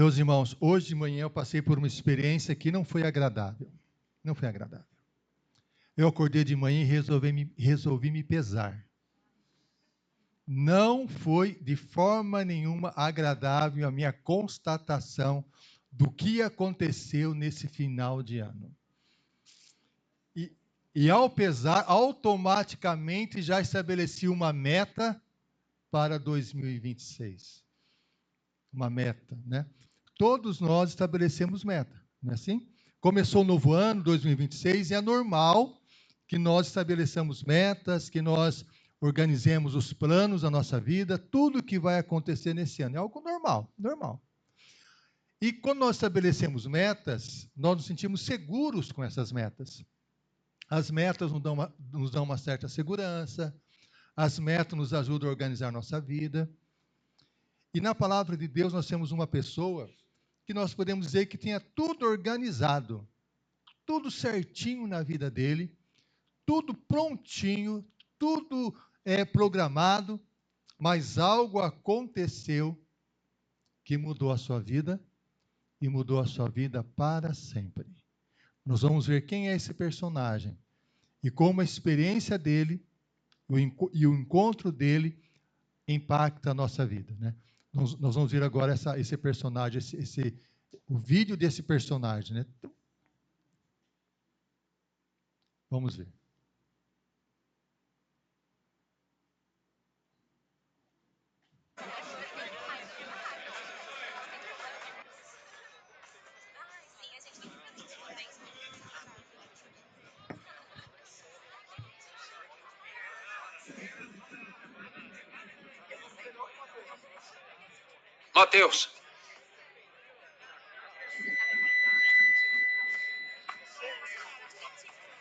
Meus irmãos, hoje de manhã eu passei por uma experiência que não foi agradável. Não foi agradável. Eu acordei de manhã e resolvi me pesar. Não foi de forma nenhuma agradável a minha constatação do que aconteceu nesse final de ano. E ao pesar, automaticamente já estabeleci uma meta para 2026. Uma meta, né? Todos nós estabelecemos meta, não é assim? Começou o novo ano, 2026, e é normal que nós estabeleçamos metas, que nós organizemos os planos da nossa vida, tudo que vai acontecer nesse ano. É algo normal, normal. E quando nós estabelecemos metas, nós nos sentimos seguros com essas metas. As metas nos dão uma certa segurança, as metas nos ajudam a organizar nossa vida. E na palavra de Deus nós temos uma pessoa que nós podemos dizer que tinha tudo organizado, tudo certinho na vida dele, tudo prontinho, tudo programado, mas algo aconteceu que mudou a sua vida e mudou a sua vida para sempre. Nós vamos ver quem é esse personagem e como a experiência dele e o encontro dele impacta a nossa vida, né? Nós vamos ver agora esse personagem, o vídeo desse personagem, né? Então, vamos ver. Mateus.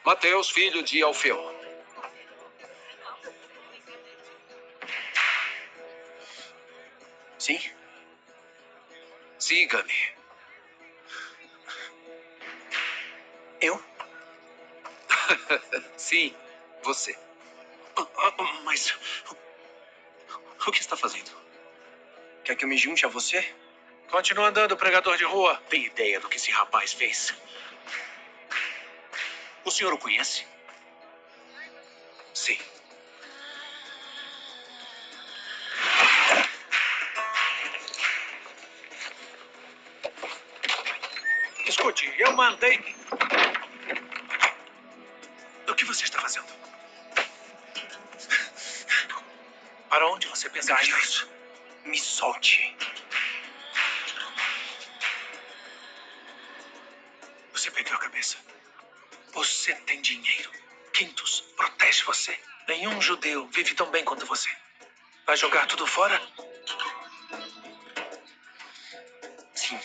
Mateus, filho de Alfeu. Sim? Siga-me. Eu? Sim, você. Mas... o que está fazendo? Quer que eu me junte a você? Continua andando, pregador de rua. Tem ideia do que esse rapaz fez? O senhor o conhece? Sim. Escute, eu mandei... O que você está fazendo? Para onde você pensa que está Gaius, me solte. Você perdeu a cabeça. Você tem dinheiro. Quintus protege você. Nenhum judeu vive tão bem quanto você. Vai jogar tudo fora? Sim.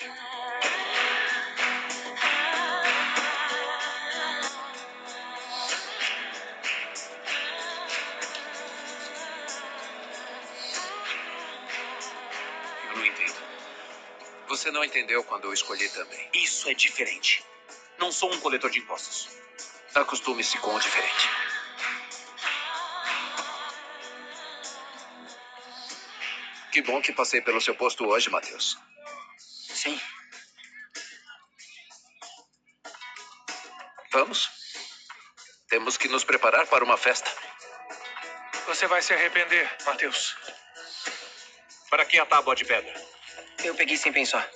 Eu não entendo. Você não entendeu quando eu escolhi também. Isso é diferente. Não sou um coletor de impostos. Acostume-se com o diferente. Que bom que passei pelo seu posto hoje, Mateus. Sim. Vamos? Temos que nos preparar para uma festa. Você vai se arrepender, Mateus. Para que a tábua de pedra? Eu peguei sem pensar.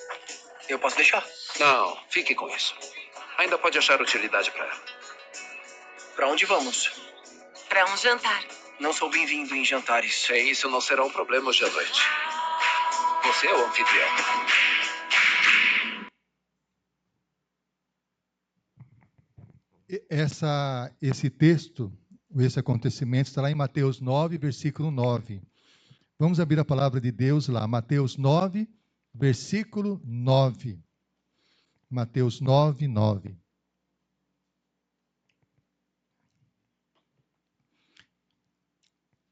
Eu posso deixar? Não, fique com isso. Ainda pode achar utilidade para ela. Pra onde vamos? Para um jantar. Não sou bem-vindo em jantares. Sem isso não será um problema hoje à noite. Você é o anfitrião. Esse texto, esse acontecimento, está lá em Mateus 9, versículo 9. Vamos abrir a palavra de Deus lá, Mateus 9, versículo 9. Mateus 9, 9.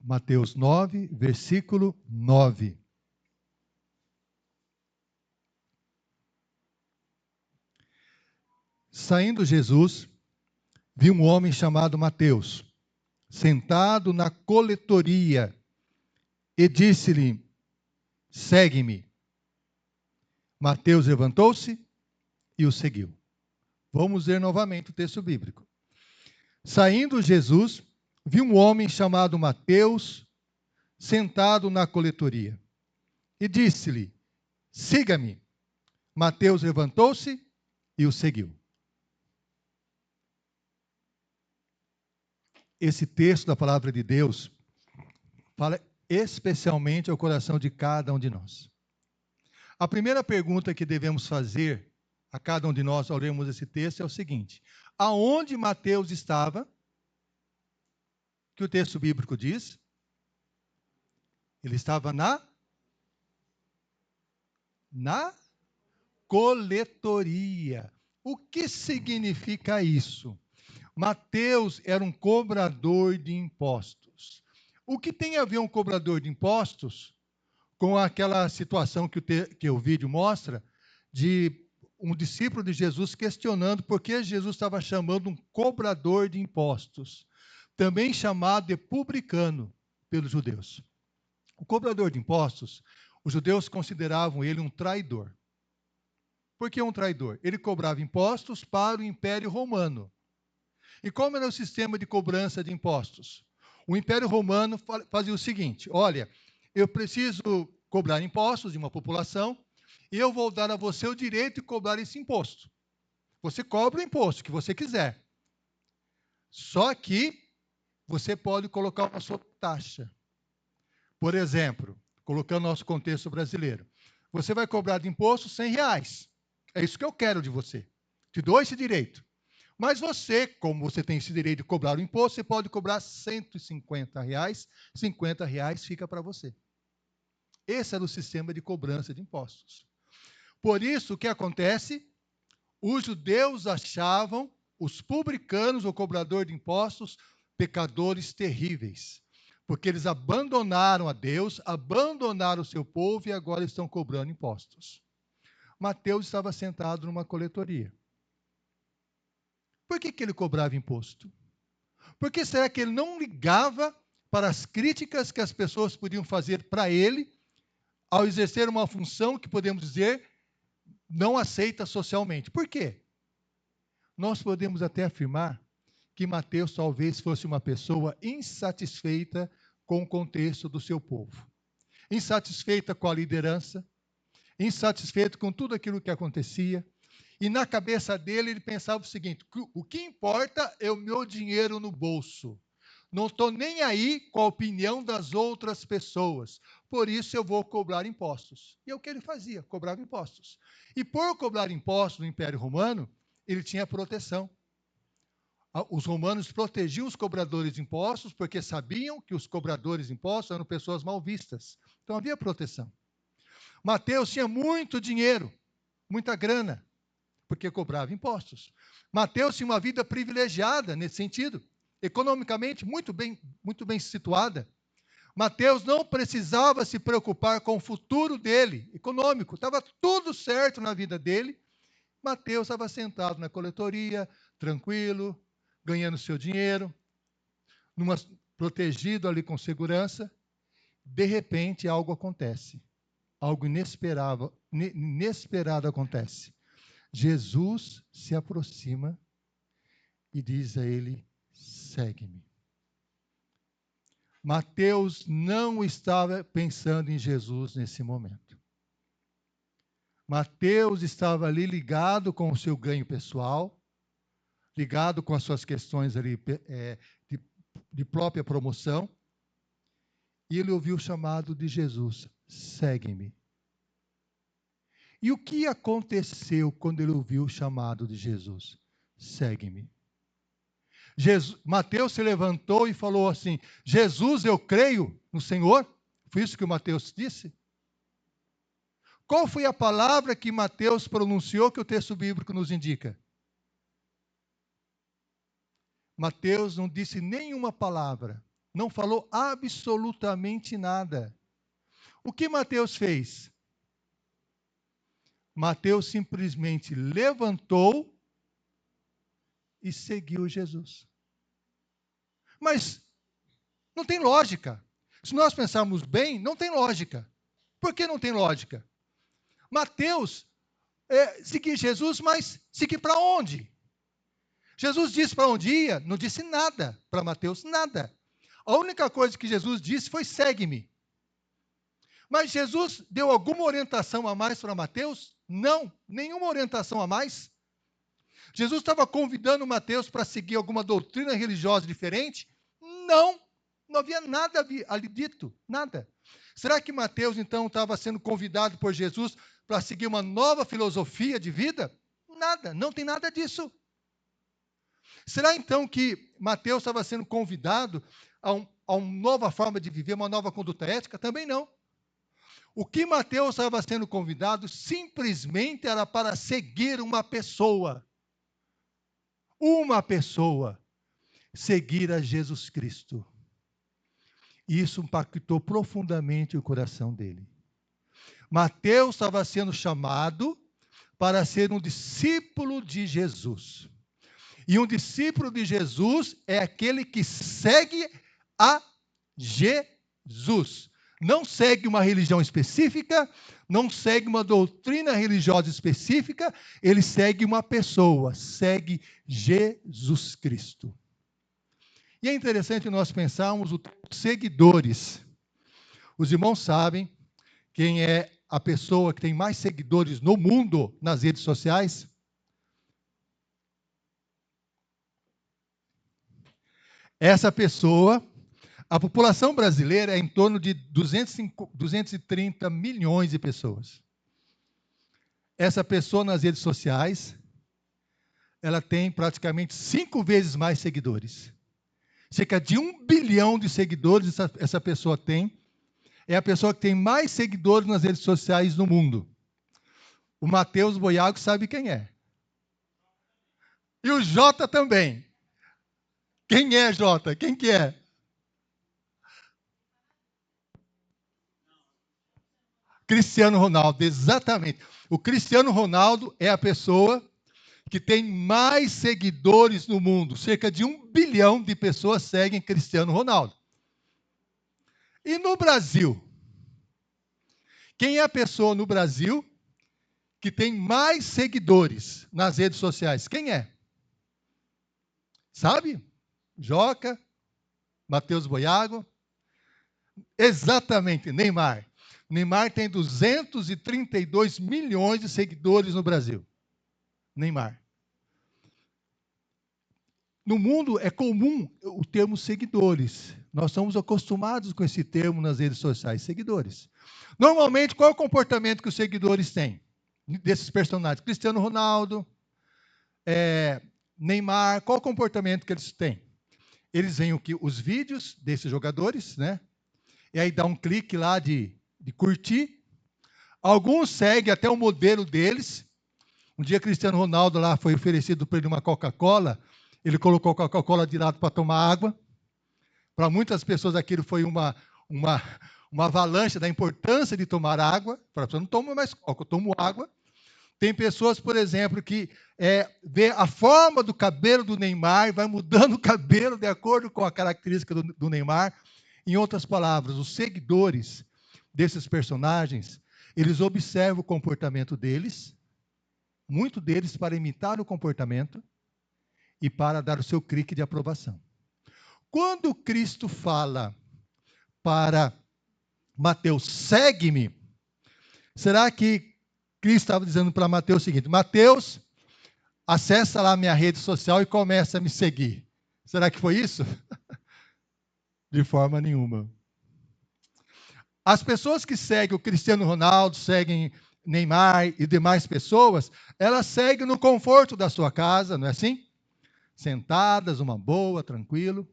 Mateus 9, versículo 9. Saindo Jesus, viu um homem chamado Mateus, sentado na coletoria, e disse-lhe: segue-me. Mateus levantou-se e o seguiu. Vamos ler novamente o texto bíblico. Saindo Jesus, viu um homem chamado Mateus sentado na coletoria e disse-lhe: siga-me. Mateus levantou-se e o seguiu. Esse texto da palavra de Deus fala especialmente ao coração de cada um de nós. A primeira pergunta que devemos fazer a cada um de nós ao lermos esse texto é o seguinte: aonde Mateus estava? Que o texto bíblico diz? Ele estava na coletoria. O que significa isso? Mateus era um cobrador de impostos. O que tem a ver um cobrador de impostos com aquela situação que o vídeo mostra de um discípulo de Jesus questionando por que Jesus estava chamando um cobrador de impostos, também chamado de publicano pelos judeus. O cobrador de impostos, os judeus consideravam ele um traidor. Por que um traidor? Ele cobrava impostos para o Império Romano. E como era o sistema de cobrança de impostos? O Império Romano fazia o seguinte: olha, eu preciso cobrar impostos de uma população e eu vou dar a você o direito de cobrar esse imposto. Você cobra o imposto que você quiser. Só que você pode colocar uma sua taxa. Por exemplo, colocando nosso contexto brasileiro, você vai cobrar de imposto R$100. É isso que eu quero de você. Te dou esse direito. Mas você, como você tem esse direito de cobrar o imposto, você pode cobrar R$150. R$50 fica para você. Esse era o sistema de cobrança de impostos. Por isso, o que acontece? Os judeus achavam os publicanos, o cobrador de impostos, pecadores terríveis. Porque eles abandonaram a Deus, abandonaram o seu povo e agora estão cobrando impostos. Mateus estava sentado numa coletoria. Por que ele cobrava imposto? Por que será que ele não ligava para as críticas que as pessoas podiam fazer para ele ao exercer uma função que podemos dizer não aceita socialmente? Por quê? Nós podemos até afirmar que Mateus talvez fosse uma pessoa insatisfeita com o contexto do seu povo. Insatisfeita com a liderança, insatisfeito com tudo aquilo que acontecia. E na cabeça dele, ele pensava o seguinte: o que importa é o meu dinheiro no bolso. Não estou nem aí com a opinião das outras pessoas. Por isso eu vou cobrar impostos. E é o que ele fazia, cobrava impostos. E por cobrar impostos no Império Romano, ele tinha proteção. Os romanos protegiam os cobradores de impostos porque sabiam que os cobradores de impostos eram pessoas mal vistas. Então havia proteção. Mateus tinha muito dinheiro, muita grana, porque cobrava impostos. Mateus tinha uma vida privilegiada nesse sentido, economicamente muito bem situada. Mateus não precisava se preocupar com o futuro dele, econômico, estava tudo certo na vida dele. Mateus estava sentado na coletoria, tranquilo, ganhando seu dinheiro, protegido ali com segurança. De repente, algo acontece. Algo inesperado acontece. Jesus se aproxima e diz a ele: segue-me. Mateus não estava pensando em Jesus nesse momento. Mateus estava ali ligado com o seu ganho pessoal, ligado com as suas questões ali, de própria promoção, e ele ouviu o chamado de Jesus: segue-me. E o que aconteceu quando ele ouviu o chamado de Jesus? Segue-me. Mateus se levantou e falou assim: Jesus, eu creio no Senhor. Foi isso que o Mateus disse? Qual foi a palavra que Mateus pronunciou que o texto bíblico nos indica? Mateus não disse nenhuma palavra, não falou absolutamente nada. O que Mateus fez? Mateus simplesmente levantou e seguiu Jesus. Mas não tem lógica. Se nós pensarmos bem, não tem lógica. Por que não tem lógica? Mateus seguir Jesus, mas seguir para onde? Jesus disse para onde ia, não disse nada para Mateus, nada. A única coisa que Jesus disse foi: segue-me. Mas Jesus deu alguma orientação a mais para Mateus? Não, nenhuma orientação a mais. Jesus estava convidando Mateus para seguir alguma doutrina religiosa diferente? Não, não havia nada ali dito, nada. Será que Mateus, então, estava sendo convidado por Jesus para seguir uma nova filosofia de vida? Nada, não tem nada disso. Será, então, que Mateus estava sendo convidado a uma nova forma de viver, uma nova conduta ética? Também não. O que Mateus estava sendo convidado simplesmente era para seguir uma pessoa. Uma pessoa. Seguir a Jesus Cristo. Isso impactou profundamente o coração dele. Mateus estava sendo chamado para ser um discípulo de Jesus. E um discípulo de Jesus é aquele que segue a Jesus. Não segue uma religião específica, não segue uma doutrina religiosa específica, ele segue uma pessoa, segue Jesus Cristo. E é interessante nós pensarmos os seguidores. Os irmãos sabem quem é a pessoa que tem mais seguidores no mundo nas redes sociais? Essa pessoa, a população brasileira é em torno de 230 milhões de pessoas. Essa pessoa nas redes sociais, ela tem praticamente 5 vezes mais seguidores. Cerca de 1 bilhão de seguidores essa pessoa tem. É a pessoa que tem mais seguidores nas redes sociais no mundo. O Matheus Boiago sabe quem é. E o Jota também. Quem é, Jota? Quem que é? Cristiano Ronaldo, exatamente. O Cristiano Ronaldo é a pessoa que tem mais seguidores no mundo. Cerca de 1 bilhão de pessoas seguem Cristiano Ronaldo. E no Brasil? Quem é a pessoa no Brasil que tem mais seguidores nas redes sociais? Quem é? Sabe? Joca, Matheus Boiago. Exatamente, Neymar. Neymar tem 232 milhões de seguidores no Brasil. Neymar. No mundo é comum o termo seguidores. Nós estamos acostumados com esse termo nas redes sociais, seguidores. Normalmente, qual é o comportamento que os seguidores têm? Desses personagens? Cristiano Ronaldo, Neymar, qual é o comportamento que eles têm? Eles veem os vídeos desses jogadores, né? E aí dá um clique lá de curtir. Alguns seguem até o modelo deles. Um dia Cristiano Ronaldo lá foi oferecido para ele uma Coca-Cola. Ele colocou a Coca-Cola de lado para tomar água. Para muitas pessoas aquilo foi uma avalanche da importância de tomar água. Para a pessoa, não toma mais Coca, eu tomo água. Tem pessoas, por exemplo, que vê a forma do cabelo do Neymar, vai mudando o cabelo de acordo com a característica do Neymar. Em outras palavras, os seguidores desses personagens, eles observam o comportamento deles, muito deles para imitar o comportamento e para dar o seu clique de aprovação. Quando Cristo fala para Mateus, segue-me, será que Cristo estava dizendo para Mateus o seguinte: Mateus, acessa lá a minha rede social e começa a me seguir? Será que foi isso? De forma nenhuma. As pessoas que seguem o Cristiano Ronaldo, seguem Neymar e demais pessoas, elas seguem no conforto da sua casa, não é assim? Sentadas, uma boa, tranquilo.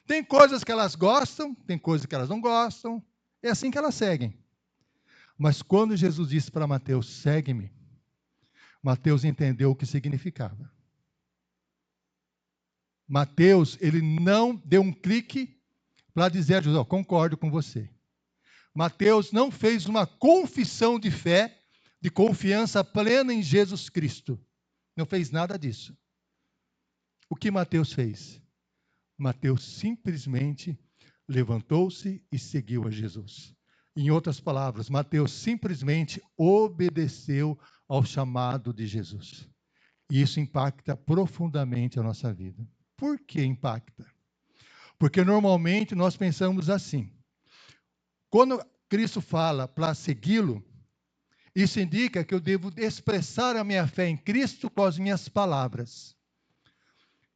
Tem coisas que elas gostam, tem coisas que elas não gostam. É assim que elas seguem. Mas quando Jesus disse para Mateus, segue-me, Mateus entendeu o que significava. Mateus, ele não deu um clique para dizer a Jesus, concordo com você. Mateus não fez uma confissão de fé, de confiança plena em Jesus Cristo. Não fez nada disso. O que Mateus fez? Mateus simplesmente levantou-se e seguiu a Jesus. Em outras palavras, Mateus simplesmente obedeceu ao chamado de Jesus. E isso impacta profundamente a nossa vida. Por que impacta? Porque normalmente nós pensamos assim. Quando Cristo fala para segui-lo, isso indica que eu devo expressar a minha fé em Cristo com as minhas palavras.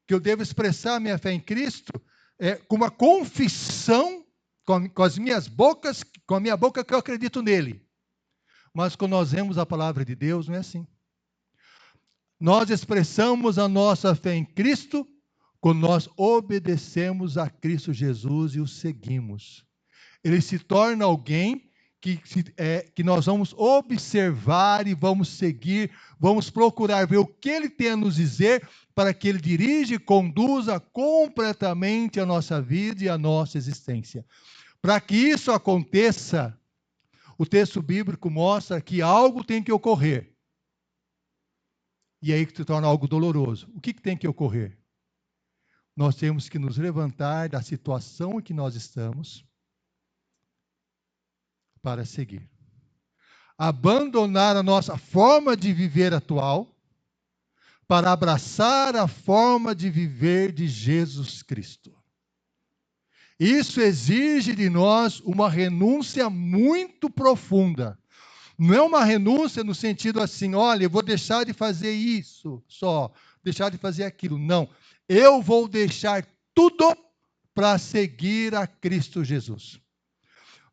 Que eu devo expressar a minha fé em Cristo com uma confissão com as minhas bocas, com a minha boca que eu acredito nele. Mas quando nós vemos a palavra de Deus, não é assim. Nós expressamos a nossa fé em Cristo quando nós obedecemos a Cristo Jesus e o seguimos. Ele se torna alguém que nós vamos observar e vamos seguir, vamos procurar ver o que ele tem a nos dizer para que ele dirija e conduza completamente a nossa vida e a nossa existência. Para que isso aconteça, o texto bíblico mostra que algo tem que ocorrer. E aí que se torna algo doloroso. O que tem que ocorrer? Nós temos que nos levantar da situação em que nós estamos para seguir. Abandonar a nossa forma de viver atual para abraçar a forma de viver de Jesus Cristo. Isso exige de nós uma renúncia muito profunda. Não é uma renúncia no sentido assim, olha, eu vou deixar de fazer isso só, deixar de fazer aquilo. Não, eu vou deixar tudo para seguir a Cristo Jesus.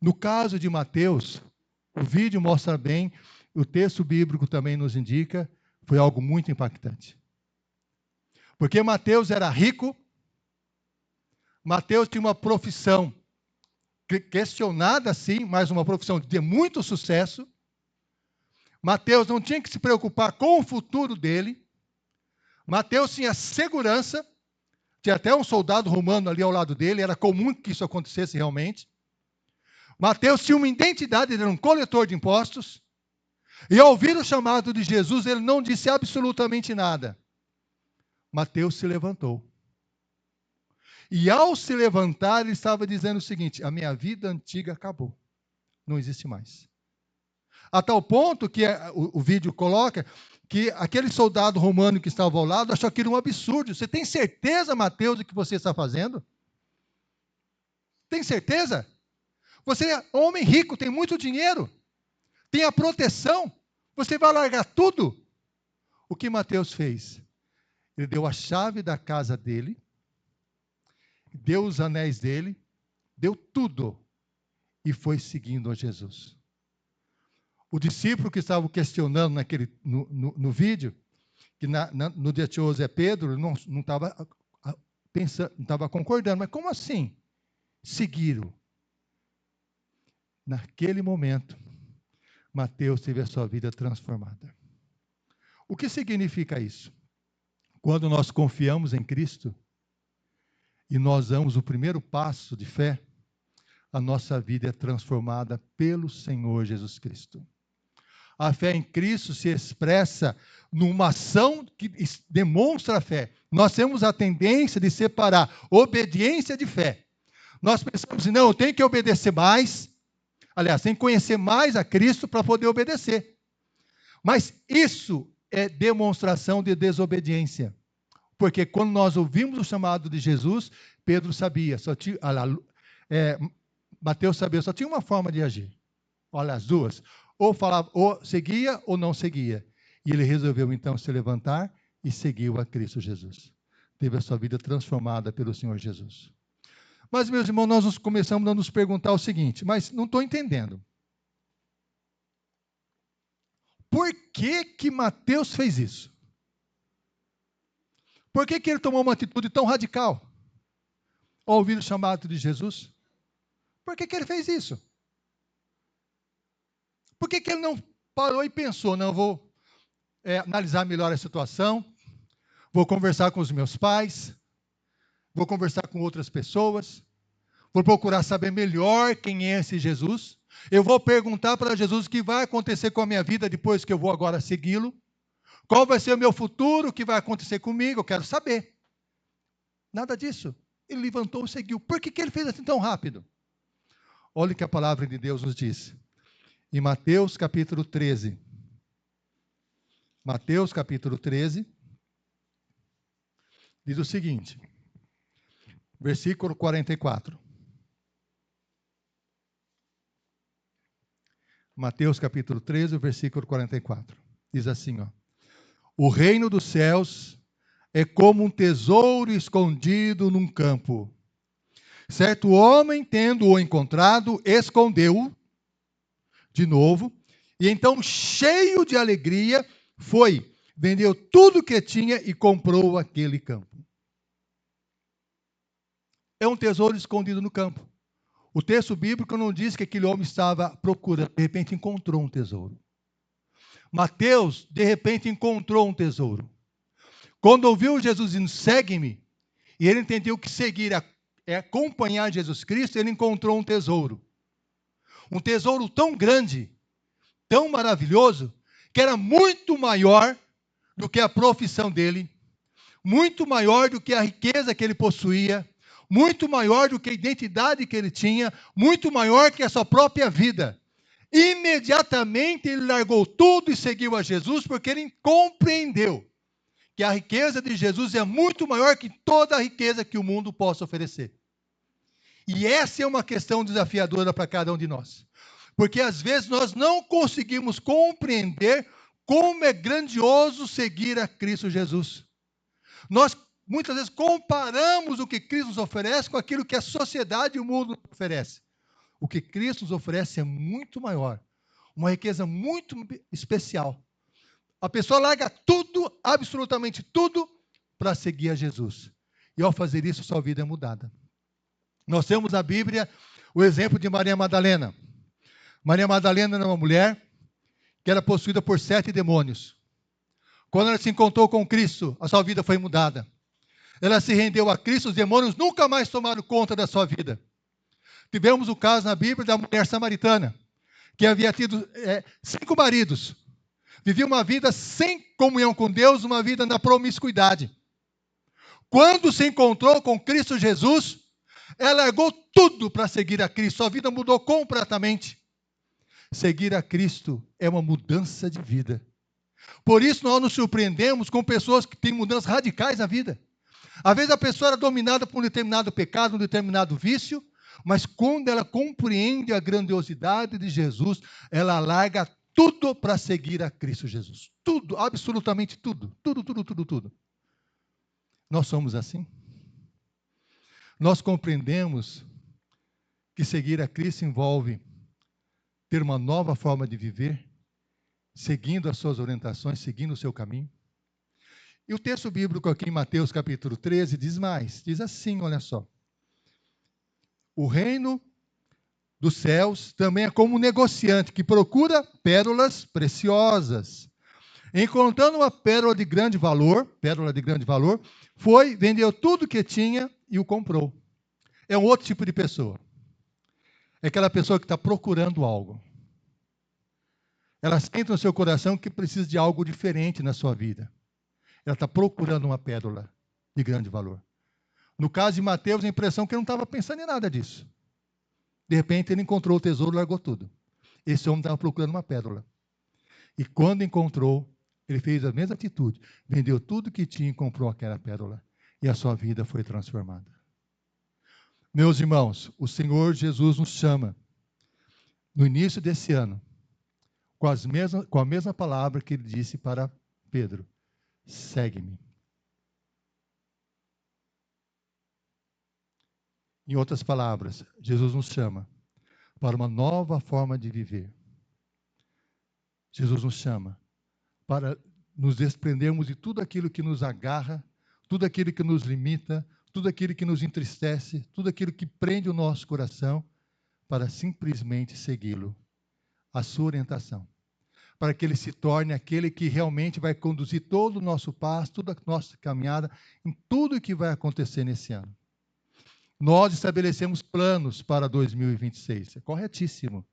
No caso de Mateus, o vídeo mostra bem, o texto bíblico também nos indica, foi algo muito impactante. Porque Mateus era rico, Mateus tinha uma profissão questionada, sim, mas uma profissão de muito sucesso. Mateus não tinha que se preocupar com o futuro dele. Mateus tinha segurança, tinha até um soldado romano ali ao lado dele, era comum que isso acontecesse realmente. Mateus tinha uma identidade, ele era um coletor de impostos. E ao ouvir o chamado de Jesus, ele não disse absolutamente nada. Mateus se levantou. E ao se levantar, ele estava dizendo o seguinte: a minha vida antiga acabou. Não existe mais. A tal ponto que o vídeo coloca que aquele soldado romano que estava ao lado achou aquilo um absurdo. Você tem certeza, Mateus, do que você está fazendo? Tem certeza? Você é um homem rico, tem muito dinheiro, tem a proteção, você vai largar tudo? O que Mateus fez? Ele deu a chave da casa dele, deu os anéis dele, deu tudo e foi seguindo a Jesus. O discípulo que estava questionando no vídeo, que no dia de hoje é Pedro, não estava pensando, não estava concordando, mas como assim? Seguiram. Naquele momento, Mateus teve a sua vida transformada. O que significa isso? Quando nós confiamos em Cristo e nós damos o primeiro passo de fé, a nossa vida é transformada pelo Senhor Jesus Cristo. A fé em Cristo se expressa numa ação que demonstra a fé. Nós temos a tendência de separar obediência de fé. Nós pensamos assim, não, eu tenho que obedecer mais. Aliás, tem que conhecer mais a Cristo para poder obedecer. Mas isso é demonstração de desobediência. Porque quando nós ouvimos o chamado de Jesus, Pedro sabia, Mateus sabia, só tinha uma forma de agir. Olha, as duas. Ou falava, ou seguia ou não seguia. E ele resolveu então se levantar e seguiu a Cristo Jesus. Teve a sua vida transformada pelo Senhor Jesus. Mas, meus irmãos, nós começamos a nos perguntar o seguinte, mas não estou entendendo. Por que Mateus fez isso? Por que ele tomou uma atitude tão radical ao ouvir o chamado de Jesus? Por que ele fez isso? Por que ele não parou e pensou, não, vou analisar melhor a situação, vou conversar com os meus pais, vou conversar com outras pessoas, vou procurar saber melhor quem é esse Jesus, eu vou perguntar para Jesus o que vai acontecer com a minha vida depois que eu vou agora segui-lo, qual vai ser o meu futuro, o que vai acontecer comigo, eu quero saber. Nada disso. Ele levantou e seguiu. Por que ele fez assim tão rápido? Olha o que a palavra de Deus nos diz. Em Mateus capítulo 13, Mateus capítulo 13, diz o seguinte, versículo 44. Mateus capítulo 13, versículo 44. Diz assim, ó. O reino dos céus é como um tesouro escondido num campo. Certo homem, tendo-o encontrado, escondeu-o de novo, e então, cheio de alegria, foi, vendeu tudo que tinha e comprou aquele campo. É um tesouro escondido no campo. O texto bíblico não diz que aquele homem estava procurando, de repente encontrou um tesouro. Mateus, de repente, encontrou um tesouro. Quando ouviu Jesus dizendo, segue-me, e ele entendeu que seguir é acompanhar Jesus Cristo, ele encontrou um tesouro. Um tesouro tão grande, tão maravilhoso, que era muito maior do que a profissão dele, muito maior do que a riqueza que ele possuía, muito maior do que a identidade que ele tinha, muito maior que a sua própria vida. Imediatamente ele largou tudo e seguiu a Jesus, porque ele compreendeu que a riqueza de Jesus é muito maior que toda a riqueza que o mundo possa oferecer. E essa é uma questão desafiadora para cada um de nós. Porque às vezes nós não conseguimos compreender como é grandioso seguir a Cristo Jesus. Nós muitas vezes comparamos o que Cristo nos oferece com aquilo que a sociedade e o mundo nos oferece. O que Cristo nos oferece é muito maior, uma riqueza muito especial. A pessoa larga tudo, absolutamente tudo, para seguir a Jesus. E ao fazer isso, sua vida é mudada. Nós temos na Bíblia o exemplo de Maria Madalena. Maria Madalena era uma mulher que era possuída por 7 demônios. Quando ela se encontrou com Cristo, a sua vida foi mudada. Ela se rendeu a Cristo, os demônios nunca mais tomaram conta da sua vida. Tivemos o caso na Bíblia da mulher samaritana, que havia tido 5 maridos. Vivia uma vida sem comunhão com Deus, uma vida na promiscuidade. Quando se encontrou com Cristo Jesus, ela largou tudo para seguir a Cristo. Sua vida mudou completamente. Seguir a Cristo é uma mudança de vida. Por isso nós nos surpreendemos com pessoas que têm mudanças radicais na vida. Às vezes a pessoa era dominada por um determinado pecado, um determinado vício, mas quando ela compreende a grandiosidade de Jesus, ela larga tudo para seguir a Cristo Jesus. Tudo, absolutamente tudo. Tudo. Nós somos assim. Nós compreendemos que seguir a Cristo envolve ter uma nova forma de viver, seguindo as suas orientações, seguindo o seu caminho. E o texto bíblico aqui em Mateus capítulo 13 diz mais, diz assim, olha só. O reino dos céus também é como um negociante que procura pérolas preciosas. Encontrando uma pérola de grande valor, foi, vendeu tudo que tinha e o comprou. É um outro tipo de pessoa. É aquela pessoa que está procurando algo. Ela sente no seu coração que precisa de algo diferente na sua vida. Ela está procurando uma pérola de grande valor. No caso de Mateus, a impressão é que ele não estava pensando em nada disso. De repente, ele encontrou o tesouro e largou tudo. Esse homem estava procurando uma pérola. E quando encontrou, ele fez a mesma atitude. Vendeu tudo que tinha e comprou aquela pérola. E a sua vida foi transformada. Meus irmãos, o Senhor Jesus nos chama, no início desse ano, com a mesma palavra que ele disse para Pedro. Segue-me. Em outras palavras, Jesus nos chama para uma nova forma de viver. Jesus nos chama para nos desprendermos de tudo aquilo que nos agarra, tudo aquilo que nos limita, tudo aquilo que nos entristece, tudo aquilo que prende o nosso coração, para simplesmente segui-lo, a sua orientação. Para que ele se torne aquele que realmente vai conduzir todo o nosso passo, toda a nossa caminhada, em tudo o que vai acontecer nesse ano. Nós estabelecemos planos para 2026, é corretíssimo.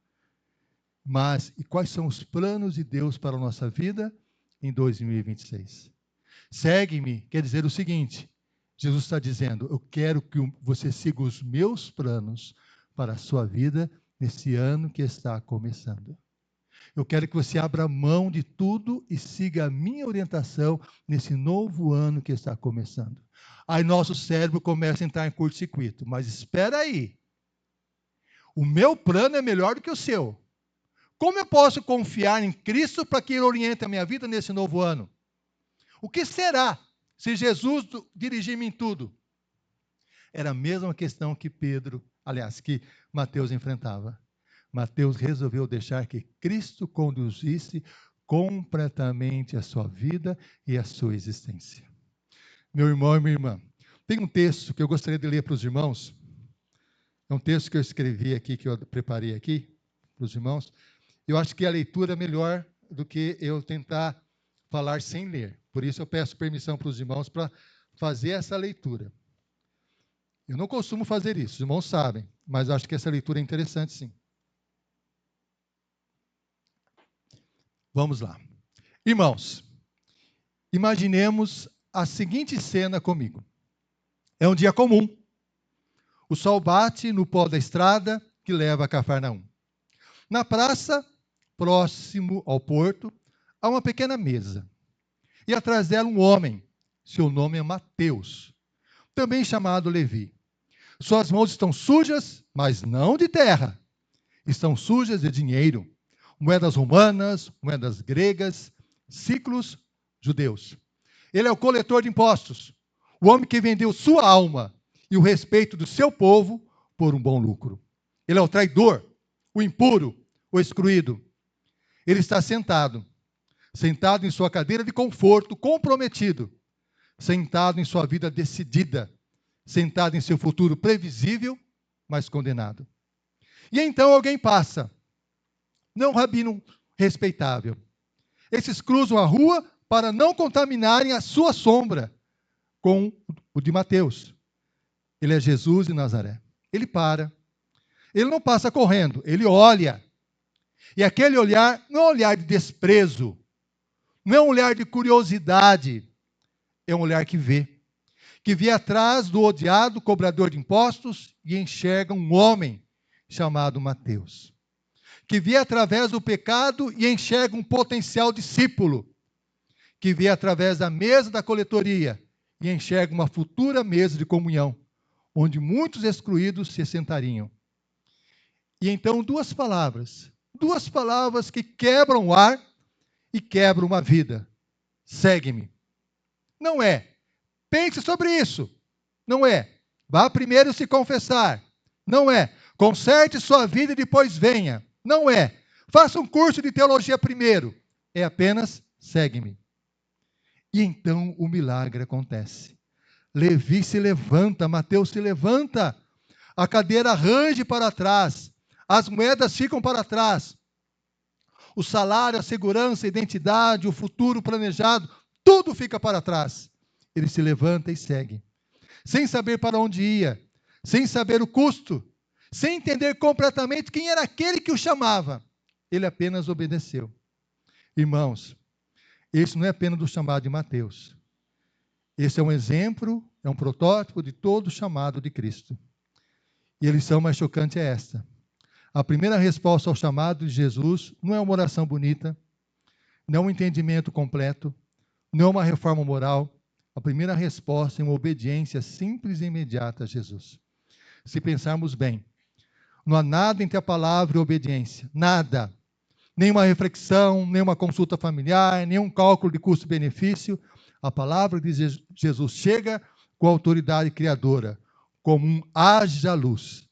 Mas, e quais são os planos de Deus para a nossa vida em 2026? Segue-me, quer dizer o seguinte, Jesus está dizendo, eu quero que você siga os meus planos para a sua vida nesse ano que está começando. Eu quero que você abra mão de tudo e siga a minha orientação nesse novo ano que está começando. Aí nosso cérebro começa a entrar em curto-circuito. Mas espera aí. O meu plano é melhor do que o seu. Como eu posso confiar em Cristo para que Ele oriente a minha vida nesse novo ano? O que será se Jesus dirigir-me em tudo? Era a mesma questão que que Mateus enfrentava. Mateus resolveu deixar que Cristo conduzisse completamente a sua vida e a sua existência. Meu irmão e minha irmã, tem um texto que eu gostaria de ler para os irmãos. É um texto que eu escrevi aqui, que eu preparei aqui para os irmãos. Eu acho que a leitura é melhor do que eu tentar falar sem ler. Por isso eu peço permissão para os irmãos para fazer essa leitura. Eu não costumo fazer isso, os irmãos sabem, mas acho que essa leitura é interessante, sim. Vamos lá. Irmãos, imaginemos a seguinte cena comigo. É um dia comum. O sol bate no pó da estrada que leva a Cafarnaum. Na praça, próximo ao porto, há uma pequena mesa. E atrás dela um homem, seu nome é Mateus, também chamado Levi. Suas mãos estão sujas, mas não de terra. Estão sujas de dinheiro. Moedas romanas, moedas gregas, ciclos judeus. Ele é o coletor de impostos, o homem que vendeu sua alma e o respeito do seu povo por um bom lucro. Ele é o traidor, o impuro, o excluído. Ele está sentado em sua cadeira de conforto, comprometido, sentado em sua vida decidida, sentado em seu futuro previsível, mas condenado. E então alguém passa, não um rabino respeitável. Esses cruzam a rua para não contaminarem a sua sombra com o de Mateus. Ele é Jesus de Nazaré. Ele para. Ele não passa correndo, ele olha. E aquele olhar não é um olhar de desprezo, não é um olhar de curiosidade, é um olhar que vê. Que vê atrás do odiado cobrador de impostos e enxerga um homem chamado Mateus. Que vê através do pecado e enxerga um potencial discípulo. Que vê através da mesa da coletoria e enxerga uma futura mesa de comunhão, onde muitos excluídos se sentariam. E então duas palavras que quebram o ar e quebram uma vida. Segue-me. Não é. Pense sobre isso. Não é. Vá primeiro se confessar. Não é. Conserte sua vida e depois venha. Não é. Faça um curso de teologia primeiro. É apenas segue-me. E então o milagre acontece. Levi se levanta, Mateus se levanta. A cadeira range para trás. As moedas ficam para trás. O salário, a segurança, a identidade, o futuro planejado, tudo fica para trás. Ele se levanta e segue. Sem saber para onde ia, sem saber o custo, sem entender completamente quem era aquele que o chamava. Ele apenas obedeceu. Irmãos, esse não é apenas do chamado de Mateus. Esse é um exemplo, é um protótipo de todo o chamado de Cristo. E a lição mais chocante é esta. A primeira resposta ao chamado de Jesus não é uma oração bonita, não é um entendimento completo, não é uma reforma moral. A primeira resposta é uma obediência simples e imediata a Jesus. Se pensarmos bem, não há nada entre a palavra e a obediência. Nada. Nenhuma reflexão, nenhuma consulta familiar, nenhum cálculo de custo-benefício. A palavra de Jesus chega com a autoridade criadora, como um haja luz.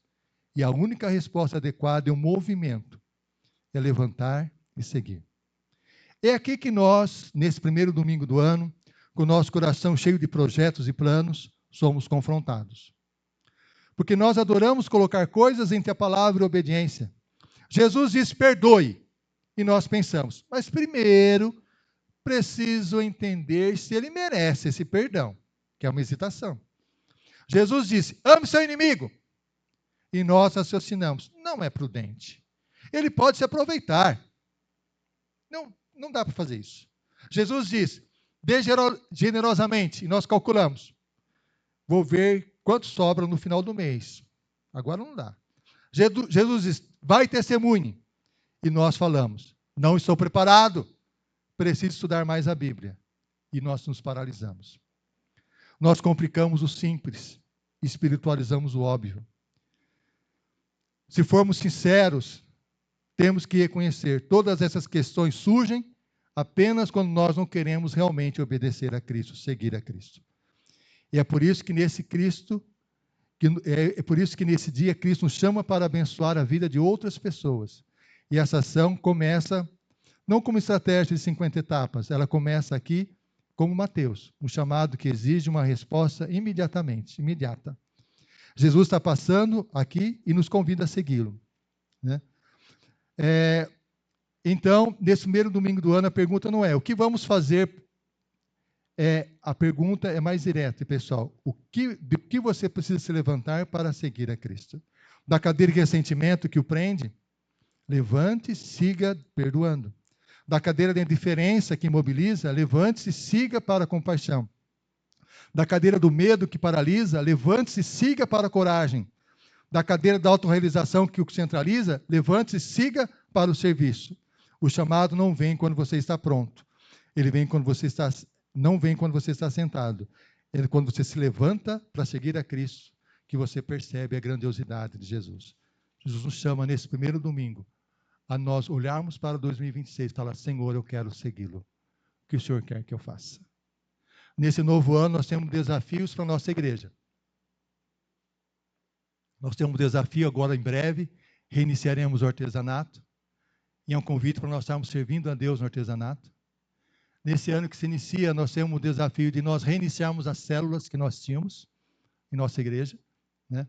E a única resposta adequada é um movimento. É levantar e seguir. É aqui que nós, nesse primeiro domingo do ano, com o nosso coração cheio de projetos e planos, somos confrontados. Porque nós adoramos colocar coisas entre a palavra e a obediência. Jesus diz, perdoe. E nós pensamos, mas primeiro preciso entender se ele merece esse perdão, que é uma hesitação. Jesus disse, ame seu inimigo. E nós raciocinamos, não é prudente. Ele pode se aproveitar. Não dá para fazer isso. Jesus diz, dê generosamente. E nós calculamos. Vou ver quanto sobra no final do mês. Agora não dá. Jesus diz, vai testemunhe. E nós falamos, Não estou preparado. Preciso estudar mais a Bíblia. E nós nos paralisamos. Nós complicamos o simples, espiritualizamos o óbvio. Se formos sinceros, temos que reconhecer, todas essas questões surgem apenas quando nós não queremos realmente obedecer a Cristo, seguir a Cristo. E é por isso que nesse dia Cristo nos chama para abençoar a vida de outras pessoas. E essa ação começa não como estratégia de 50 etapas, ela começa aqui como Mateus, um chamado que exige uma resposta imediata. Jesus está passando aqui e nos convida a segui-lo, né? Então, nesse primeiro domingo do ano, a pergunta não é o que vamos fazer, a pergunta é mais direta, pessoal. Do que você precisa se levantar para seguir a Cristo? Da cadeira de ressentimento que o prende? Levante e siga perdoando. Da cadeira da indiferença que imobiliza? Levante-se e siga para a compaixão. Da cadeira do medo que paralisa? Levante-se e siga para a coragem. Da cadeira da autorrealização que o centraliza? Levante-se e siga para o serviço. O chamado não vem quando você está pronto. Ele vem quando você está, não vem quando você está sentado. Ele quando você se levanta para seguir a Cristo, que você percebe a grandiosidade de Jesus. Jesus nos chama nesse primeiro domingo a nós olharmos para 2026 e falar: Senhor, eu quero segui-lo. O que o Senhor quer que eu faça? Nesse novo ano, nós temos desafios para a nossa igreja. Nós temos um desafio agora, em breve, reiniciaremos o artesanato. E é um convite para nós estarmos servindo a Deus no artesanato. Nesse ano que se inicia, nós temos o desafio de nós reiniciarmos as células que nós tínhamos em nossa igreja, né?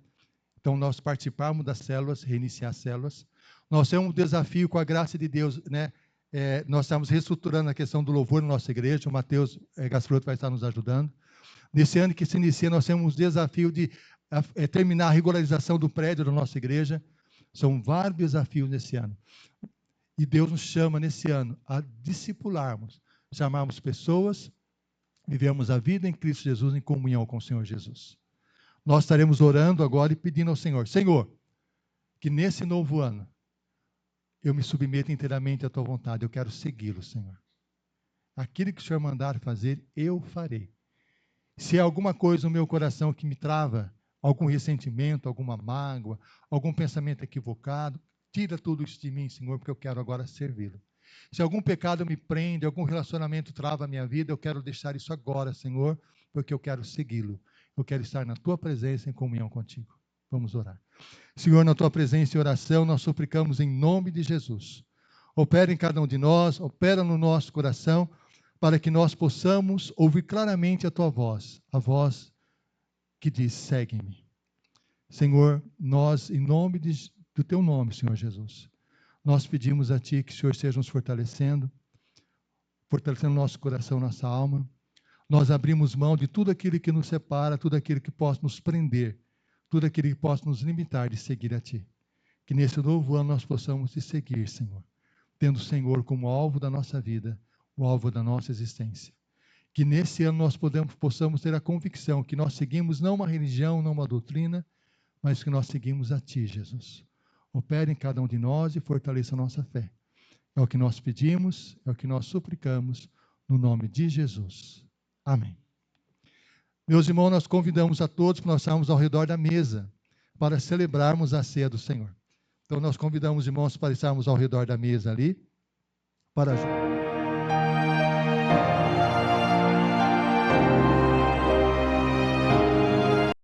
Então, nós participarmos das células, reiniciar as células. Nós temos um desafio com a graça de Deus, né? Nós estamos reestruturando a questão do louvor na nossa igreja. O Mateus Gasparoto vai estar nos ajudando. Nesse ano que se inicia, nós temos um desafio de terminar a regularização do prédio da nossa igreja. São vários desafios nesse ano. E Deus nos chama nesse ano a discipularmos, chamarmos pessoas, vivemos a vida em Cristo Jesus em comunhão com o Senhor Jesus. Nós estaremos orando agora e pedindo ao Senhor: Senhor, que nesse novo ano eu me submeta inteiramente à tua vontade, eu quero segui-lo, Senhor. Aquilo que o Senhor mandar fazer, eu farei. Se há alguma coisa no meu coração que me trava, algum ressentimento, alguma mágoa, algum pensamento equivocado, tira tudo isso de mim, Senhor, porque eu quero agora servi-lo. Se algum pecado me prende, algum relacionamento trava a minha vida, eu quero deixar isso agora, Senhor, porque eu quero segui-lo. Eu quero estar na tua presença em comunhão contigo. Vamos orar. Senhor, na tua presença e oração, nós suplicamos em nome de Jesus. Opera em cada um de nós, opera no nosso coração, para que nós possamos ouvir claramente a tua voz, a voz que diz: segue-me. Senhor, nós, em nome do teu nome, Senhor Jesus, nós pedimos a ti que o Senhor esteja nos fortalecendo nosso coração, nossa alma. Nós abrimos mão de tudo aquilo que nos separa, tudo aquilo que possa nos prender, tudo aquilo que possa nos limitar de seguir a ti. Que nesse novo ano nós possamos te seguir, Senhor, tendo o Senhor como alvo da nossa vida, o alvo da nossa existência. Que nesse ano nós possamos ter a convicção que nós seguimos não uma religião, não uma doutrina, mas que nós seguimos a ti, Jesus. Opere em cada um de nós e fortaleça a nossa fé. É o que nós pedimos, é o que nós suplicamos, no nome de Jesus. Amém. Meus irmãos, nós convidamos a todos para nós estarmos ao redor da mesa, para celebrarmos a ceia do Senhor. Então, nós convidamos os irmãos para estarmos ao redor da mesa ali, para